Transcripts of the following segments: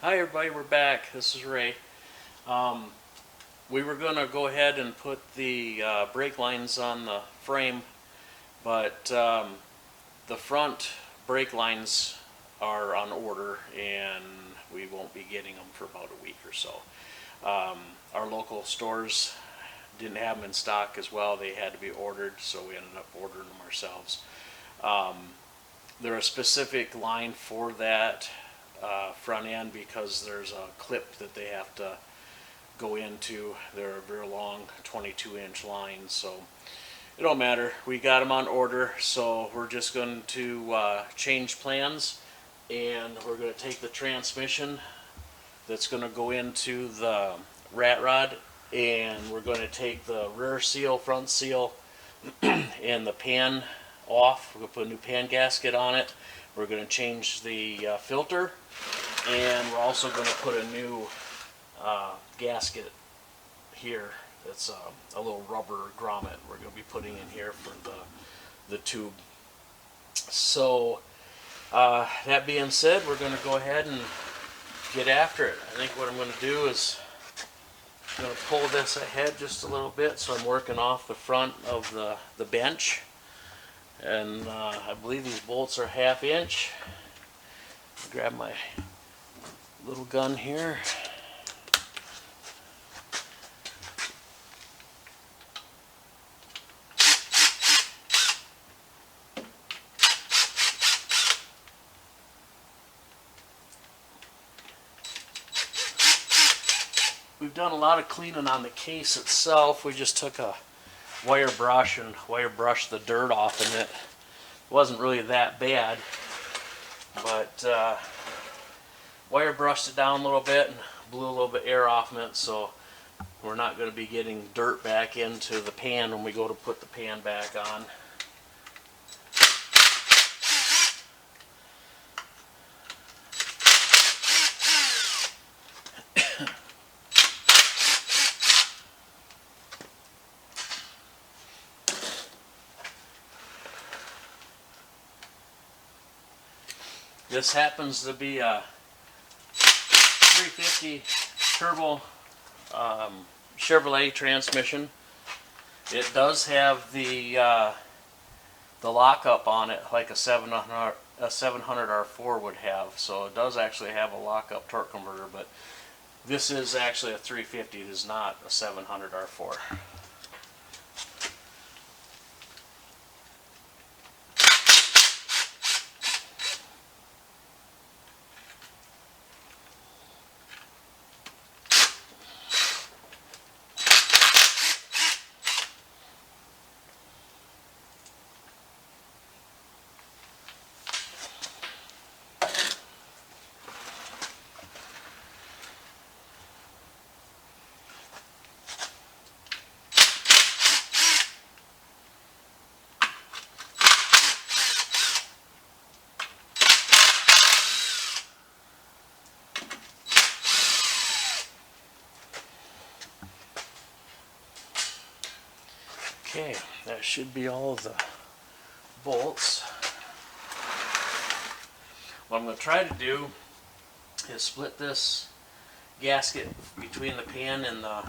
Hi everybody, we're back. This is Ray. Um, we were going to go ahead and put the brake lines on the frame, but the front brake lines are on order and we won't be getting them for about a week or so. Our local stores didn't have them in stock as well. They had to be ordered, so we ended up ordering them ourselves. They're a specific line for that front end because there's a clip that they have to go into. They're a very long 22-inch line, so it don't matter. We got them on order, so we're just going to change plans, and we're going to take the transmission that's going to go into the rat rod, and we're going to take the rear seal, front seal, and the pan off. We're going to put a new pan gasket on it. We're going to change the filter, and we're also going to put a new gasket here. That's a little rubber grommet we're going to be putting in here for the tube. So that being said, we're going to go ahead and get after it. I think what I'm going to do is I'm going to pull this ahead just a little bit, so I'm working off the front of the bench. And I believe these bolts are 1/2 inch. Grab my little gun here. We've done a lot of cleaning on the case itself. We just took a wire brush and wire brushed the dirt off, and it wasn't really that bad, but wire brushed it down a little bit and blew a little bit of air off of it, so we're not going to be getting dirt back into the pan when we go to put the pan back on. This happens to be a 350 turbo Chevrolet transmission. It does have the lockup on it like a 700 R4 would have, so it does actually have a lockup torque converter, but this is actually a 350. It is not a 700 R4. Okay, that should be all of the bolts. What I'm going to try to do is split this gasket between the pan and the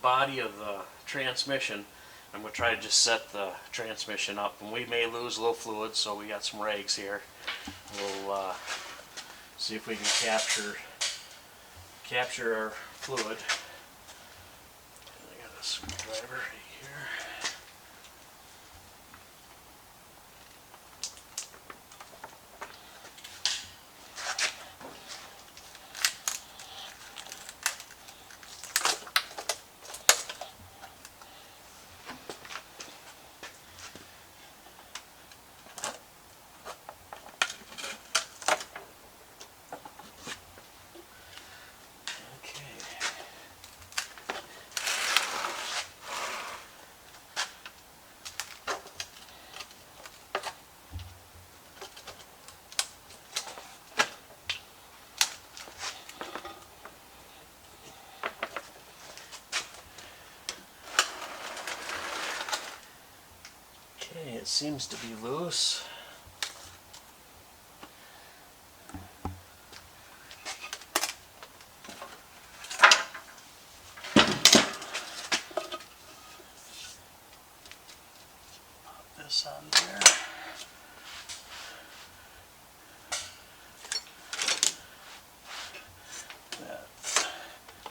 body of the transmission. I'm going to try to just set the transmission up, and we may lose a little fluid, so we got some rags here. We'll see if we can capture our fluid. I got a screwdriver right here. Okay, it seems to be loose. this on there.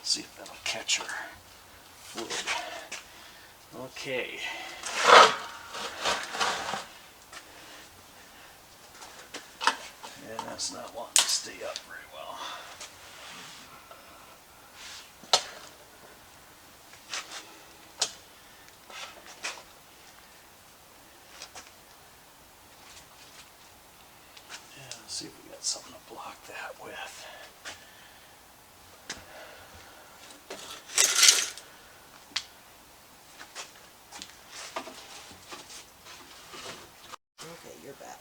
See if that'll catch her fluid. Okay. And that's not wanting to stay up very well. Yeah, let's see if we got something to block that with. Okay, you're back.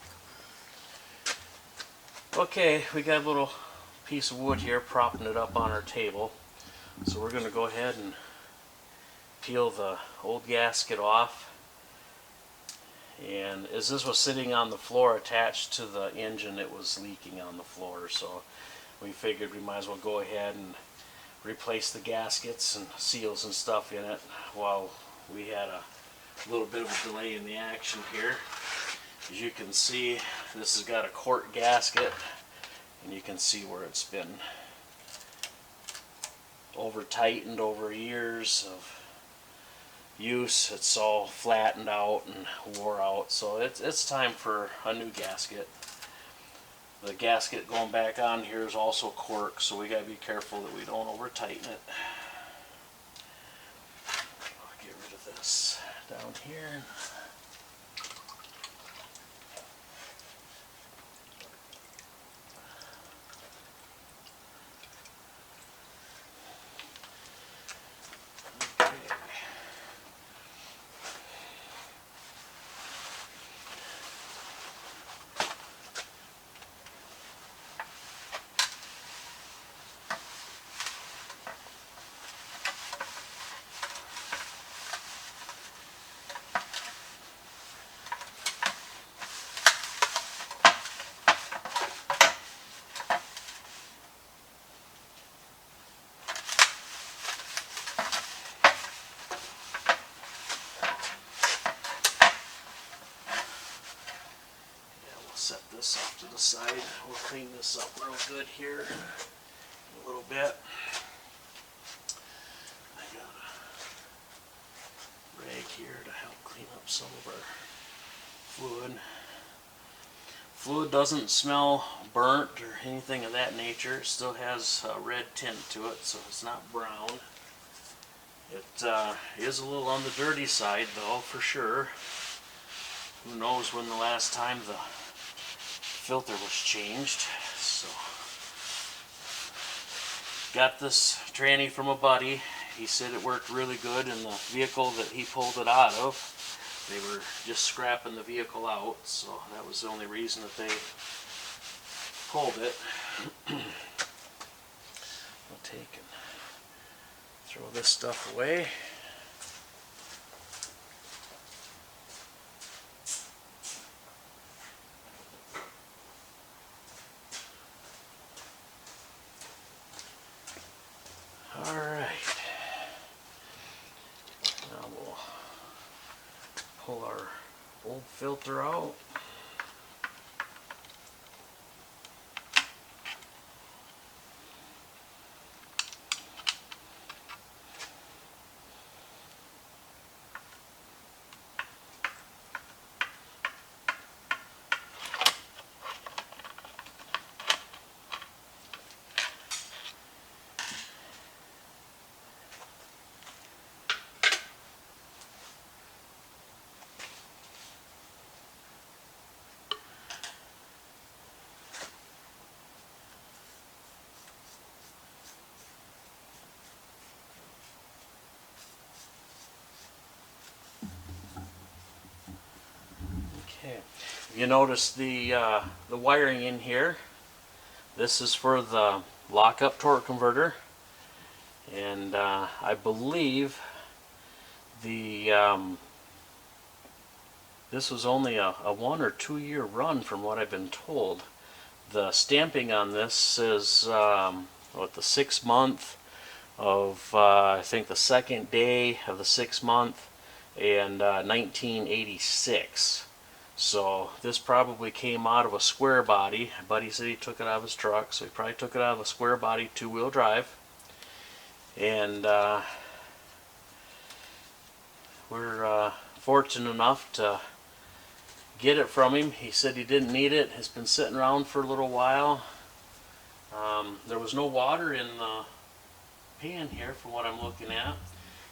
Okay, we got a little piece of wood here propping it up on our table. So we're going to go ahead and peel the old gasket off. And as this was sitting on the floor attached to the engine, it was leaking on the floor. So we figured we might as well go ahead and replace the gaskets and seals and stuff in it while we had a little bit of a delay in the action here. As you can see, this has got a quart gasket, and you can see where it's been over tightened over years of use. It's all flattened out and wore out, so it's time for a new gasket. The gasket going back on here is also cork, so we got to be careful that we don't over tighten it. I'll get rid of this down here. Set this off to the side. We'll clean this up real good here in a little bit. I got a rag here to help clean up some of our fluid. Fluid doesn't smell burnt or anything of that nature. It still has a red tint to it, so it's not brown. It is a little on the dirty side though, for sure. Who knows when the last time the filter was changed. So got this tranny from a buddy. He said it worked really good in the vehicle that he pulled it out of. They were just scrapping the vehicle out, so that was the only reason that they pulled it. We'll take and throw this stuff away. Alright, now we'll pull our old filter out. Okay, you notice the wiring in here. This is for the lockup torque converter, and I believe the this was only a 1 or 2 year run from what I've been told. The stamping on this says what, the 6th month of I think the 2nd day of the 6th month, and 1986. So this probably came out of a square body. Buddy said he took it out of his truck, so he probably took it out of a square body 2-wheel drive. And we're fortunate enough to get it from him. He said he didn't need it. It's been sitting around for a little while. There was no water in the pan here from what I'm looking at.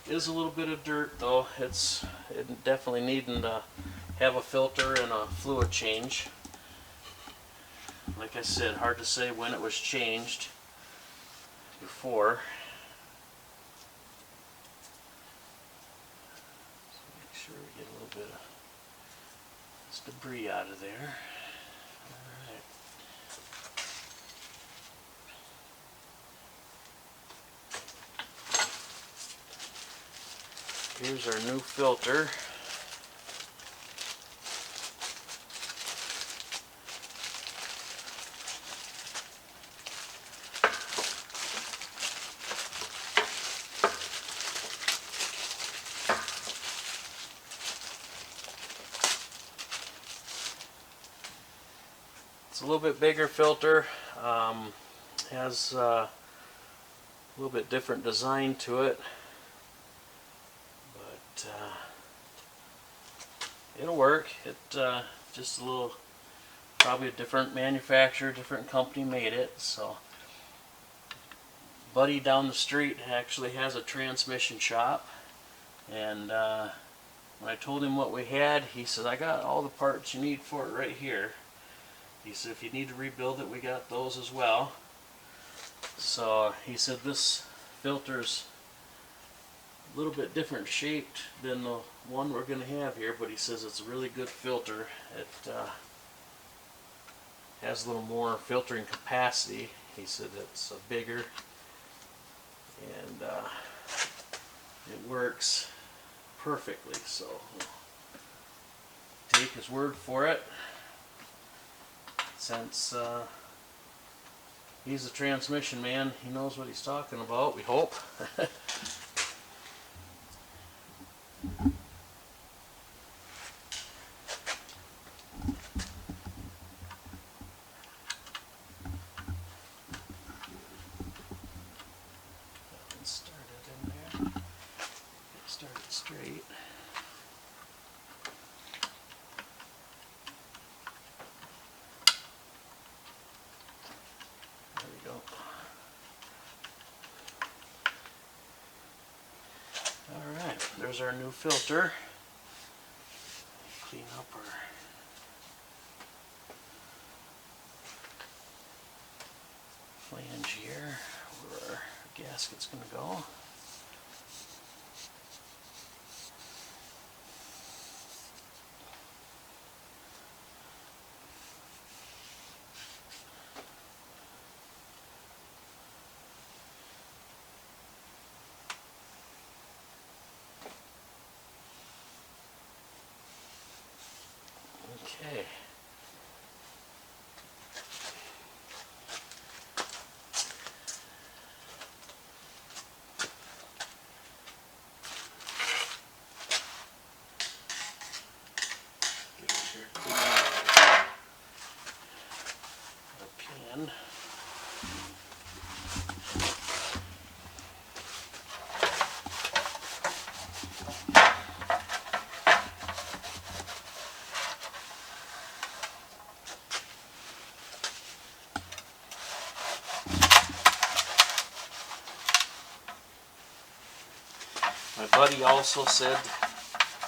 It is a little bit of dirt though. It definitely needing to have a filter and a fluid change. Like I said, hard to say when it was changed before. So make sure we get a little bit of this debris out of there. Alright. Here's our new filter. It's a little bit bigger filter, has a little bit different design to it, but it'll work. It just a little, probably a different manufacturer, different company made it. So Buddy down the street actually has a transmission shop, and when I told him what we had, he says, I got all the parts you need for it right here. He said, if you need to rebuild it, we got those as well. So he said this filter's a little bit different shaped than the one we're going to have here, but he says it's a really good filter. It has a little more filtering capacity. He said it's bigger, and it works perfectly. So we'll take his word for it, since he's a transmission man. He knows what he's talking about, we hope. Start it in there. Start it straight. There we go. Alright, there's our new filter. Clean up our flange here where our gasket's going to go. Okay. Get it here, clean up our pan. My buddy also said,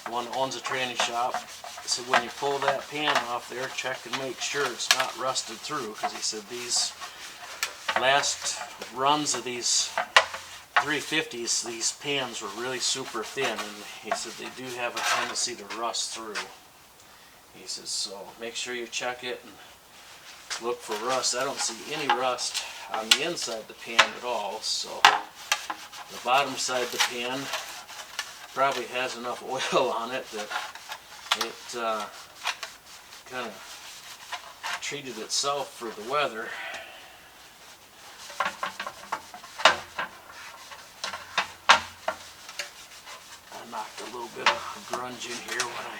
the one that owns a tranny shop, said when you pull that pan off there, check and make sure it's not rusted through, because he said these last runs of these 350s, these pans were really super thin, and he said they do have a tendency to rust through. He says, so make sure you check it and look for rust. I don't see any rust on the inside of the pan at all, so the bottom side of the pan probably has enough oil on it that it kind of treated itself for the weather. I knocked a little bit of grunge in here when I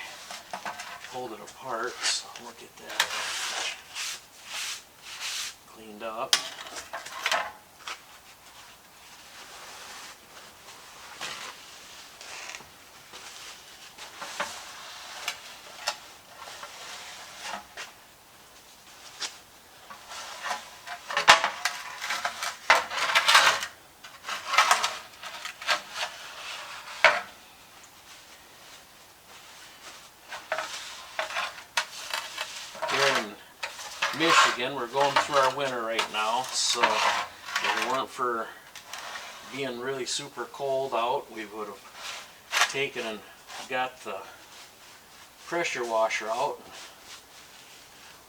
pulled it apart, so we'll get that cleaned up. Michigan, we're going through our winter right now, so if it weren't for being really super cold out, we would have taken and got the pressure washer out and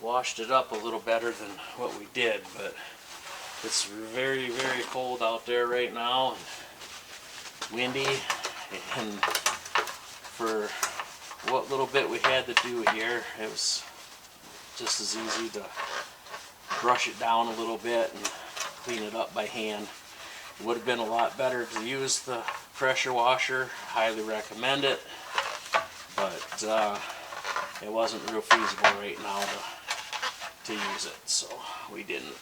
washed it up a little better than what we did. But it's very, very cold out there right now and windy, and for what little bit we had to do here, it was just as easy to brush it down a little bit and clean it up by hand. It would have been a lot better to use the pressure washer. Highly recommend it, but it wasn't real feasible right now to use it, so we didn't.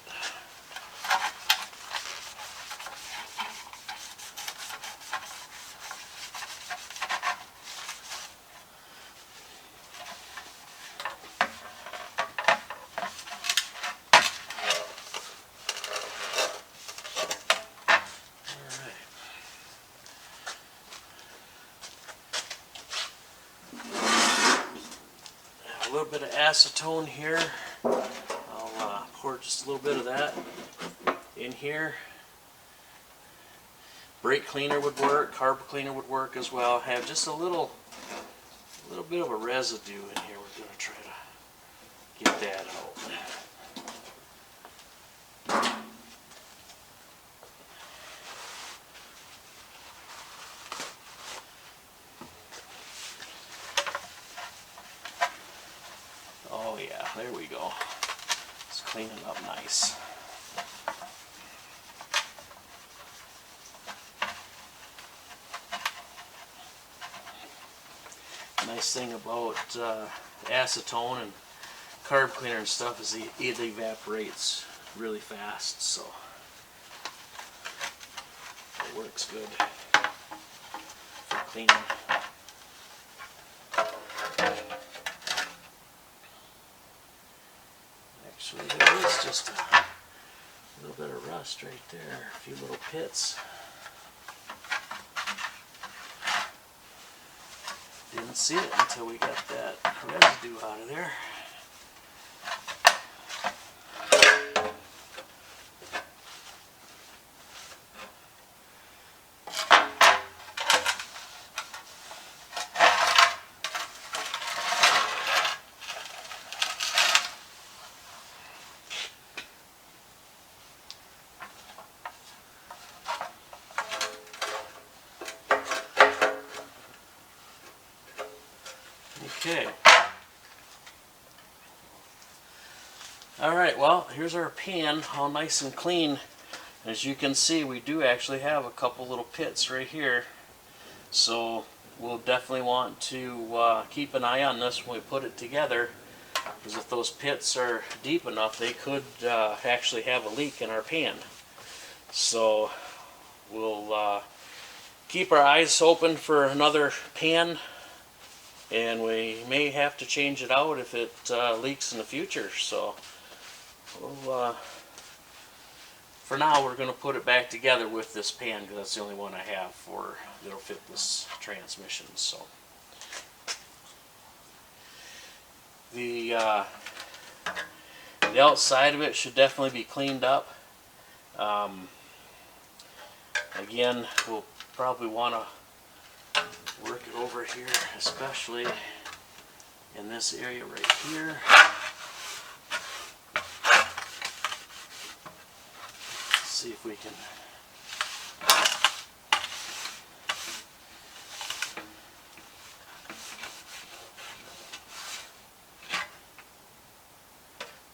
A little bit of acetone here. I'll pour just a little bit of that in here. Brake cleaner would work, carb cleaner would work as well. Have just a little bit of a residue in here. We're going to try to get that out. Oh yeah, there we go. It's cleaning up nice. Nice thing about acetone and carb cleaner and stuff is it evaporates really fast, so it works good for cleaning. Actually, there is just a little bit of rust right there, a few little pits. Didn't see it until we got that residue out of there. Okay. Alright, well, here's our pan, all nice and clean. As you can see, we do actually have a couple little pits right here. So we'll definitely want to keep an eye on this when we put it together, because if those pits are deep enough, they could actually have a leak in our pan. So we'll keep our eyes open for another pan, and we may have to change it out if it leaks in the future. So we'll, for now, we're going to put it back together with this pan, because that's the only one I have that'll fit this transmission. So the outside of it should definitely be cleaned up. Again, we'll probably want to work it over here, especially in this area right here. See if we can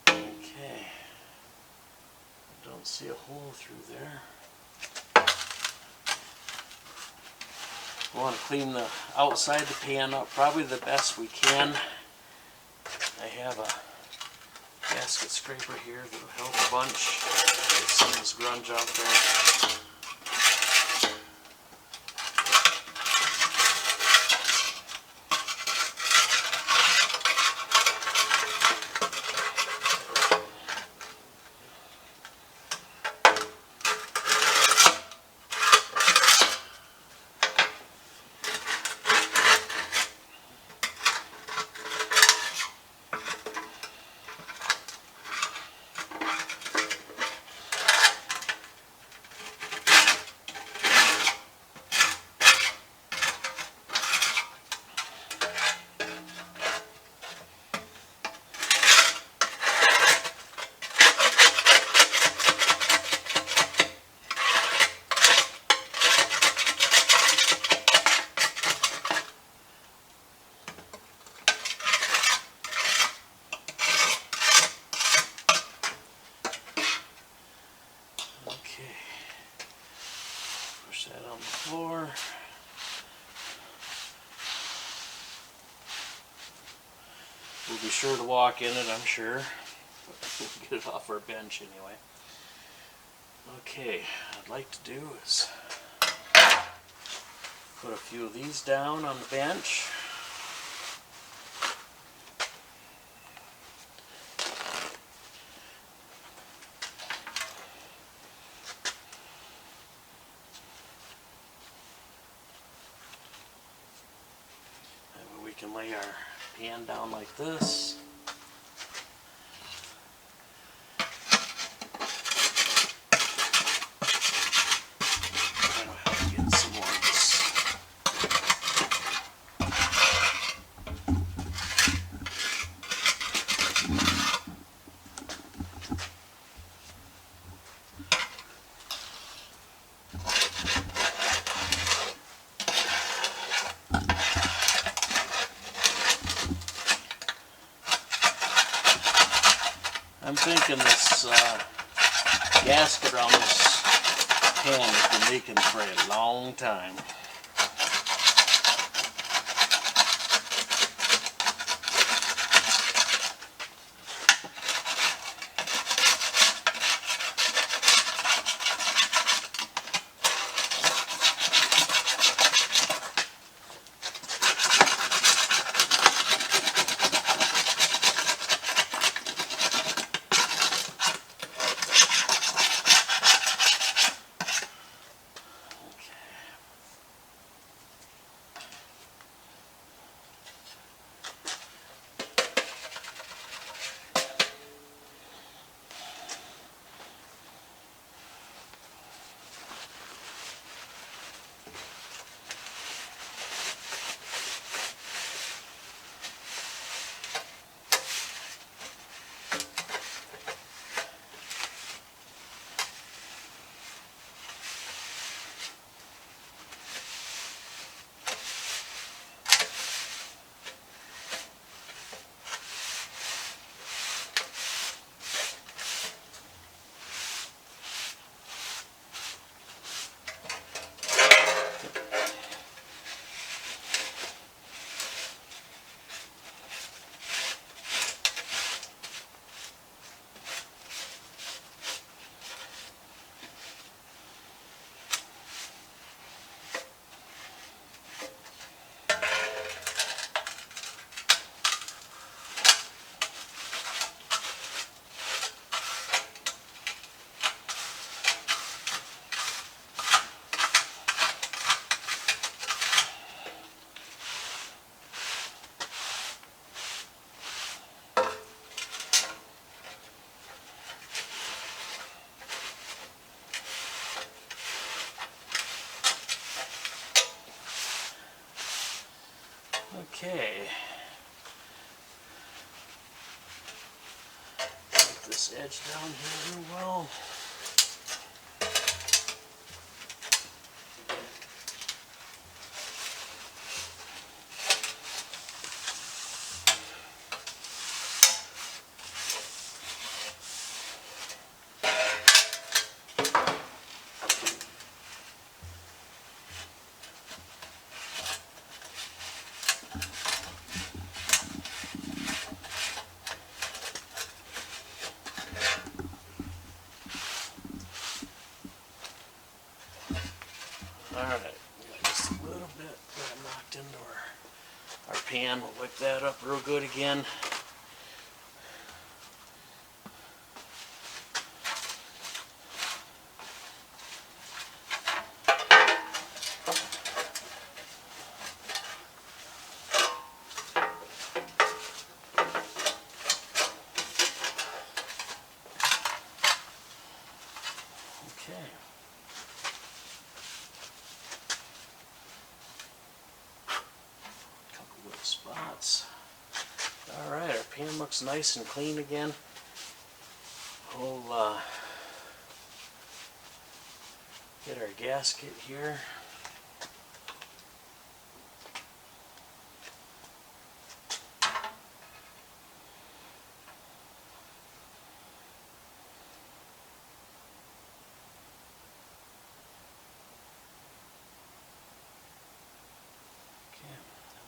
okay. Don't see a hole through there. We want to clean the outside of the pan up probably the best we can. I have a gasket scraper here that'll help a bunch. Get some of this grunge out there. Push that on the floor. We'll be sure to walk in it, I'm sure. But we'll get it off our bench anyway. Okay, what I'd like to do is put a few of these down on the bench. We can lay our pan down like this. That'll help get some more of this. I'm thinking this gasket around this pan has been leaking for a long time. Okay. Get this edge down here real well. pan. We'll wipe that up real good again. Okay. Couple little spots. Alright, our pan looks nice and clean again. We'll get our gasket here.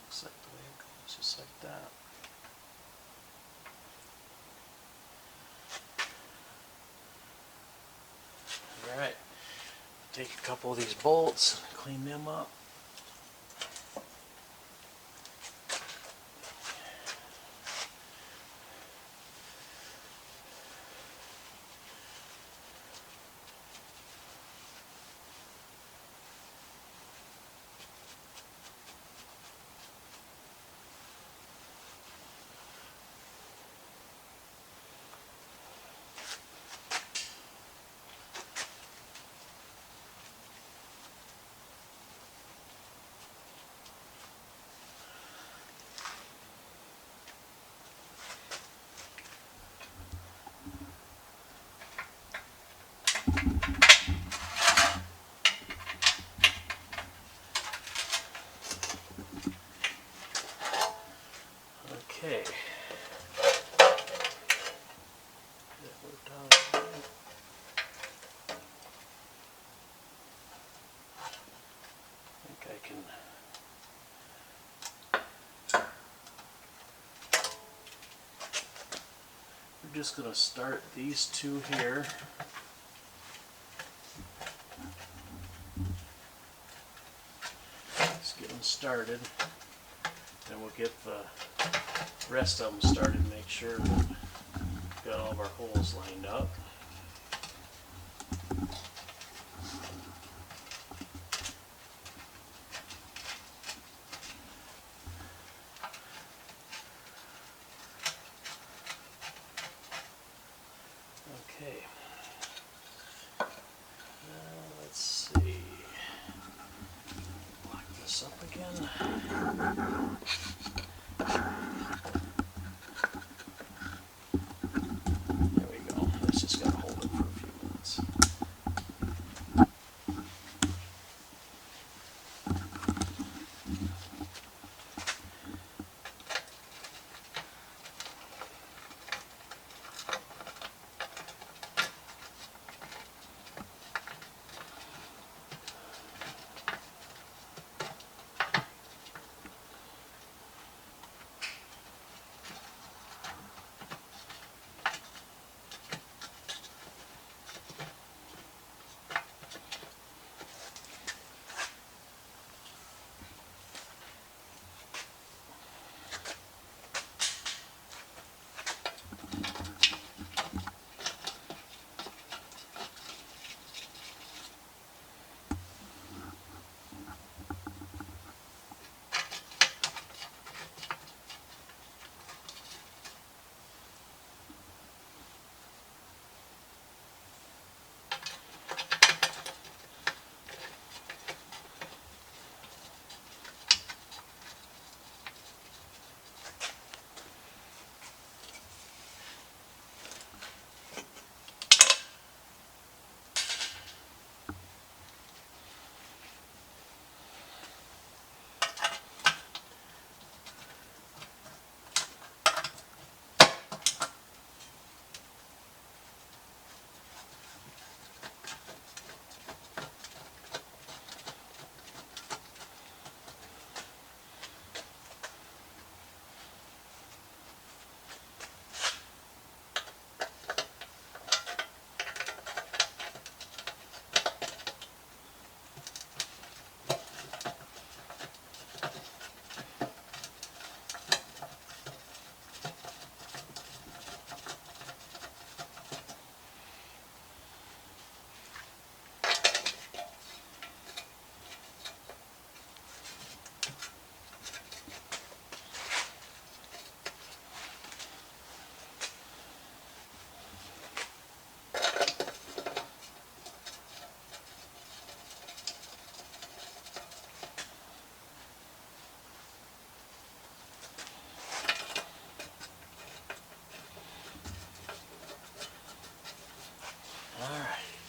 Looks like the way it goes, just like that. Alright, take a couple of these bolts, clean them up. Okay. That worked out all right. I think I can we're just going to start these two here. Let's get them started. Then we'll get the rest of them started, make sure that we've got all of our holes lined up. Okay. Let's see. Lock this up again. There we go. Let's just gotta hold it for a few minutes.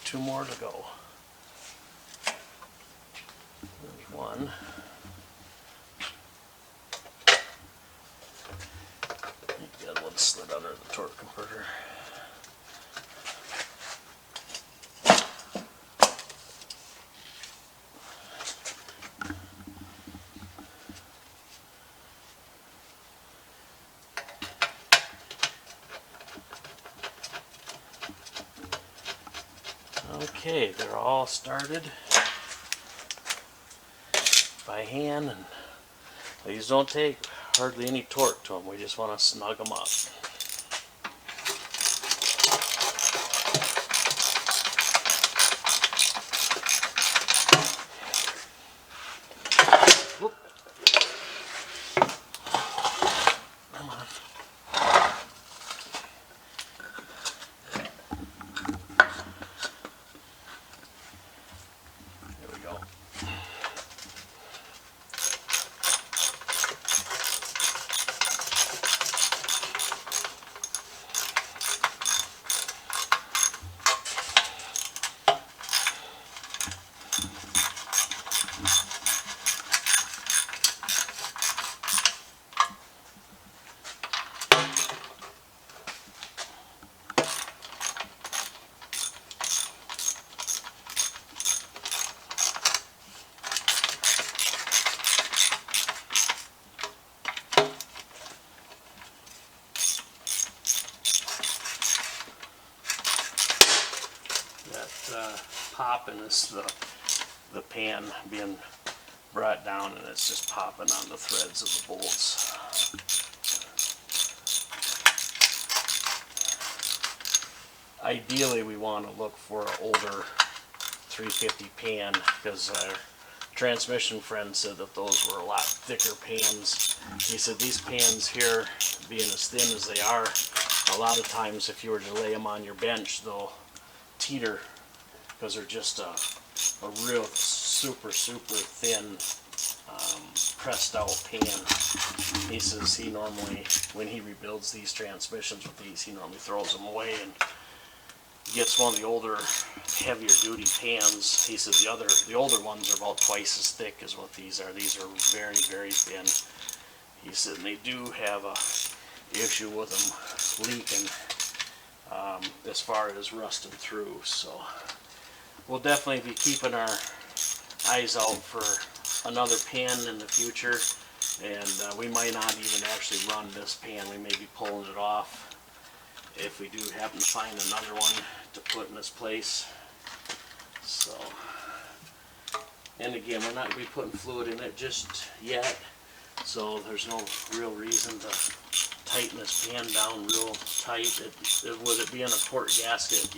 2 more to go. There's one. The other one slid under the torque converter. Okay, they're all started by hand, and these don't take hardly any torque to them. We just want to snug them up. Whoop. Come on. There we go. Popping is the pan being brought down, and it's just popping on the threads of the bolts. Ideally, we want to look for an older 350 pan, because our transmission friend said that those were a lot thicker pans. He said these pans here, being as thin as they are, a lot of times if you were to lay them on your bench, they'll teeter, because they're just a real super thin pressed out pan. He says he normally, when he rebuilds these transmissions with these, he normally throws them away and gets one of the older, heavier duty pans. He said the older ones are about twice as thick as what these are. These are very thin. He said they do have a issue with them leaking as far as rusting through. So we'll definitely be keeping our eyes out for another pan in the future, and we might not even actually run this pan. We may be pulling it off if we do happen to find another one to put in this place. So, and again, we're not going to be putting fluid in it just yet, so there's no real reason to tighten this pan down real tight. With it being a quart gasket,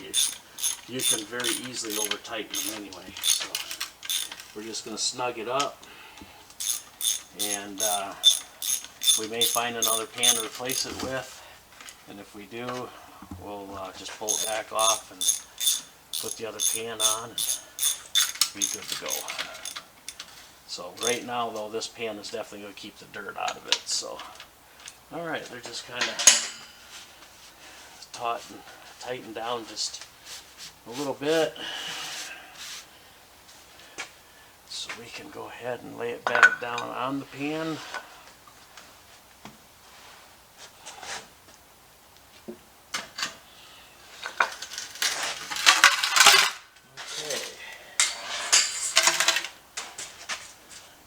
you can very easily over tighten them anyway. So we're just going to snug it up, and we may find another pan to replace it with, and if we do, we'll just pull it back off and put the other pan on and be good to go. So right now though, this pan is definitely going to keep the dirt out of it. So alright, they're just kind of taut and tightened down just a little bit, so we can go ahead and lay it back down on the pan. Okay,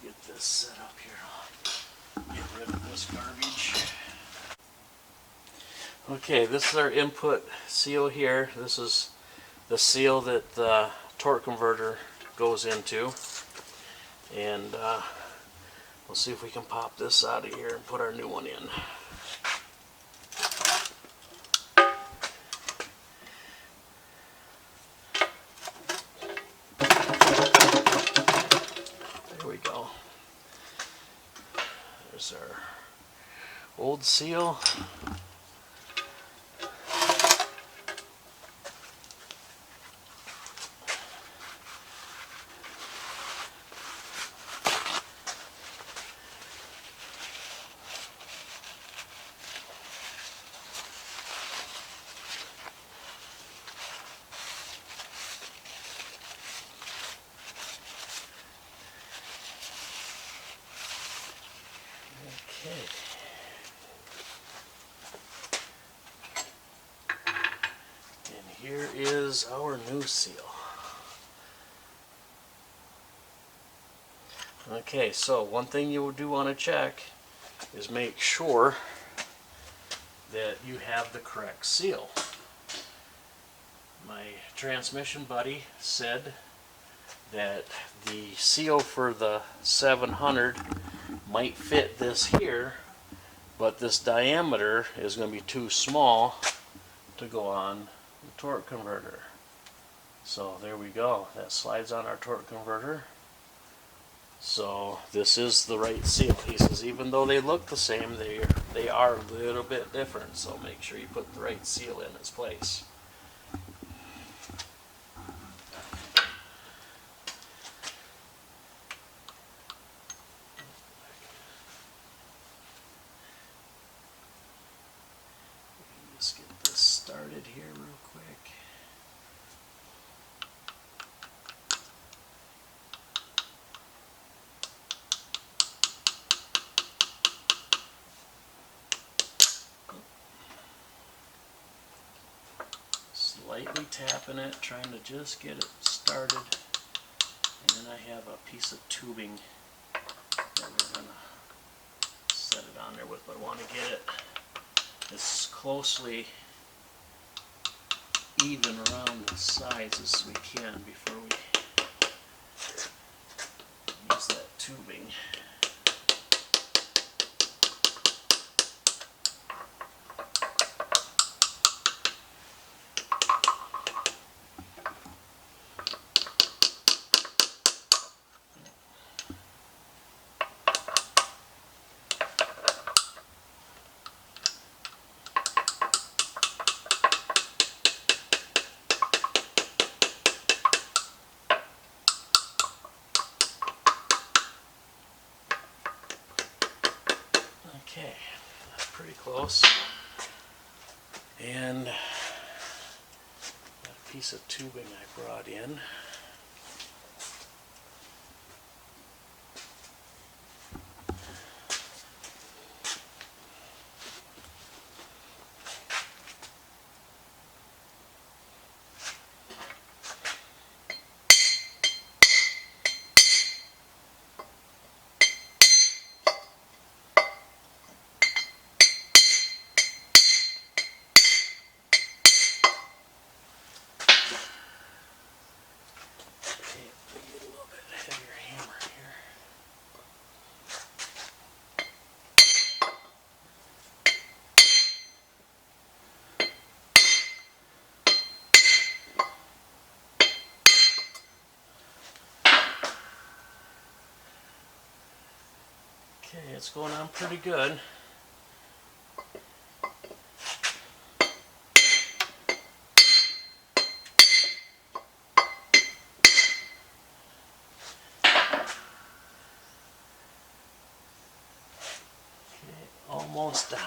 get this set up here. I'll get rid of this garbage. Okay, this is our input seal here. This is the seal that the torque converter goes into, and we'll see if we can pop this out of here and put our new one in. There we go. There's our old seal. here is our new seal. Okay, so one thing you do want to check is make sure that you have the correct seal. My transmission buddy said that the seal for the 700 might fit this here, but this diameter is going to be too small to go on the torque converter. So there we go, that slides on our torque converter. So this is the right seal. He says even though they look the same, they are a little bit different, so make sure you put the right seal in its place. Let's get this started here real quick. Lightly tapping it, trying to just get it started. And then I have a piece of tubing that we're going to set it on there with, but I want to get it as closely even around the sides as we can before we use that tubing. Okay, that's pretty close. And that piece of tubing I brought in. Okay, it's going on pretty good. Okay, almost down.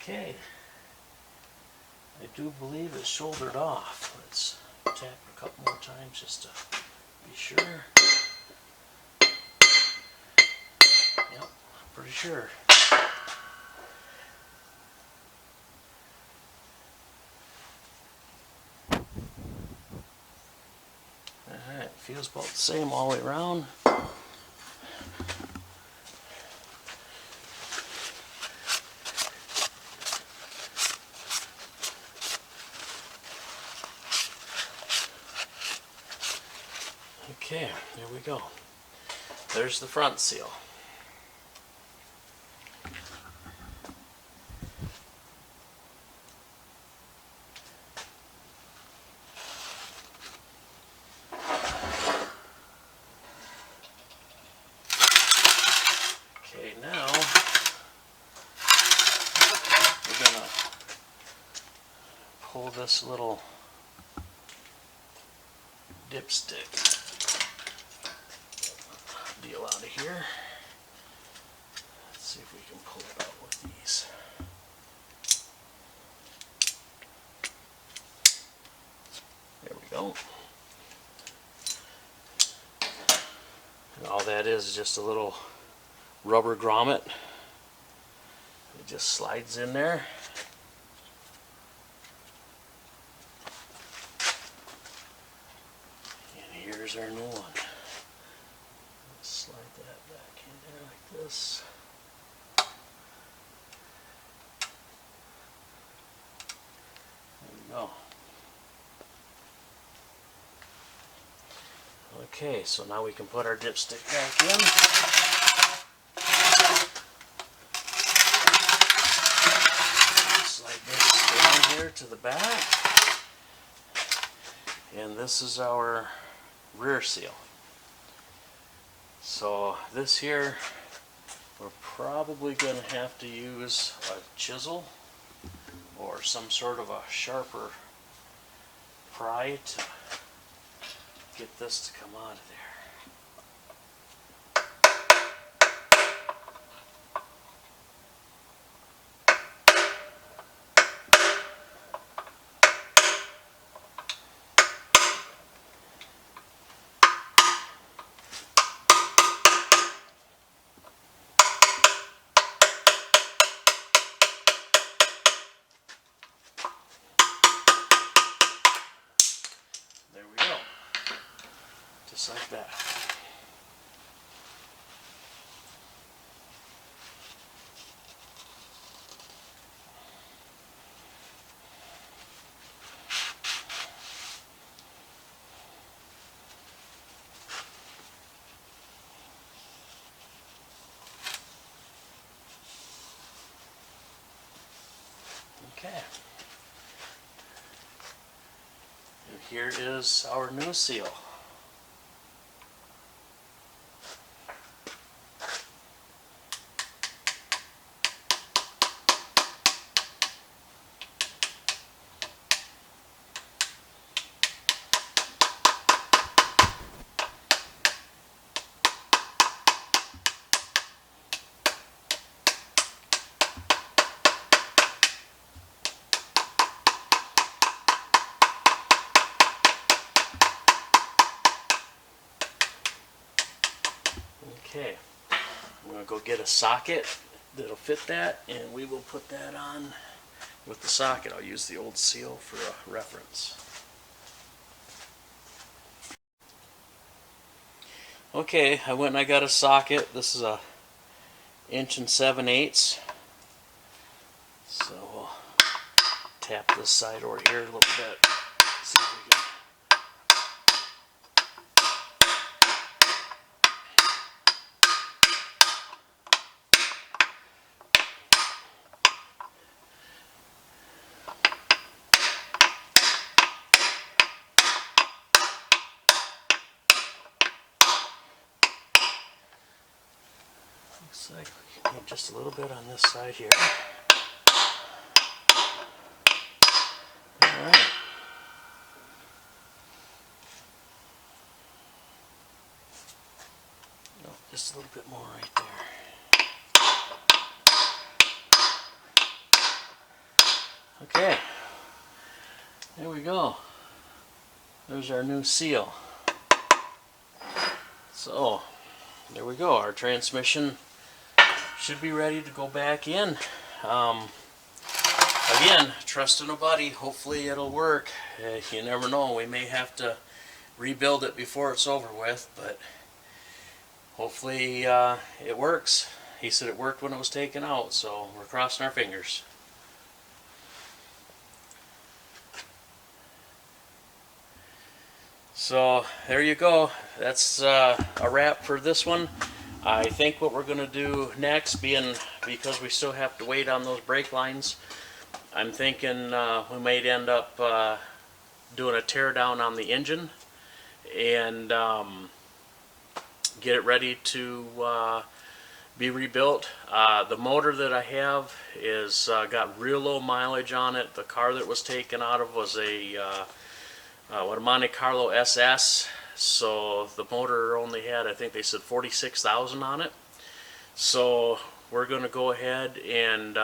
Okay, I do believe it's shouldered off. Let's tap a couple more times just to be sure. Yep, pretty sure. Alright, feels about the same all the way around. Okay, there we go. There's the front seal. Okay, now we're gonna pull this little dipstick deal out of here. Let's see if we can pull it out with these. There we go. And all that is just a little rubber grommet. It just slides in there. And here's our new one. Slide that back in there like this. There we go. Okay, so now we can put our dipstick back in. Slide this down here to the back. And this is our rear seal. So this here, we're probably going to have to use a chisel or some sort of a sharper pry to get this to come out of there. There we go. Just like that. Okay. And here is our new seal. Okay, I'm going to go get a socket that'll fit that, and we will put that on with the socket. I'll use the old seal for a reference. Okay, I went and I got a socket. This is a 1 7/8. So we'll tap this side over here a little bit. See if we can. Looks like we need just a little bit on this side here. Alright. No, just a little bit more right there. Okay. There we go. There's our new seal. So, there we go. Our transmission should be ready to go back in. Again, trusting a buddy. Hopefully it'll work. You never know. We may have to rebuild it before it's over with, but hopefully it works. He said it worked when it was taken out, so we're crossing our fingers. So there you go. That's a wrap for this one. I think what we're going to do next, because we still have to wait on those brake lines, I'm thinking we might end up doing a tear down on the engine and get it ready to be rebuilt. The motor that I have is got real low mileage on it. The car that was taken out of was a Monte Carlo SS. so the motor only had, I think they said 46,000 on it. So we're going to go ahead and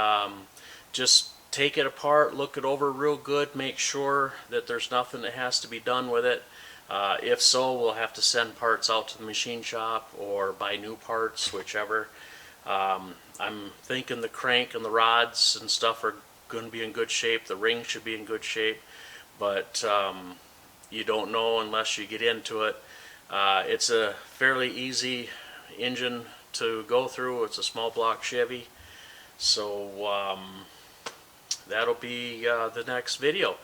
just take it apart, look it over real good, make sure that there's nothing that has to be done with it. If so, we'll have to send parts out to the machine shop or buy new parts, whichever. I'm thinking the crank and the rods and stuff are going to be in good shape. The ring should be in good shape, but you don't know unless you get into it. It's a fairly easy engine to go through. It's a small block Chevy, so that'll be the next video.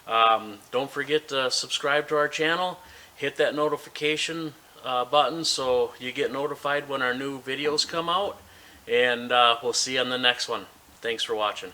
Don't forget to subscribe to our channel, hit that notification button so you get notified when our new videos come out, and we'll see you on the next one. Thanks for watching.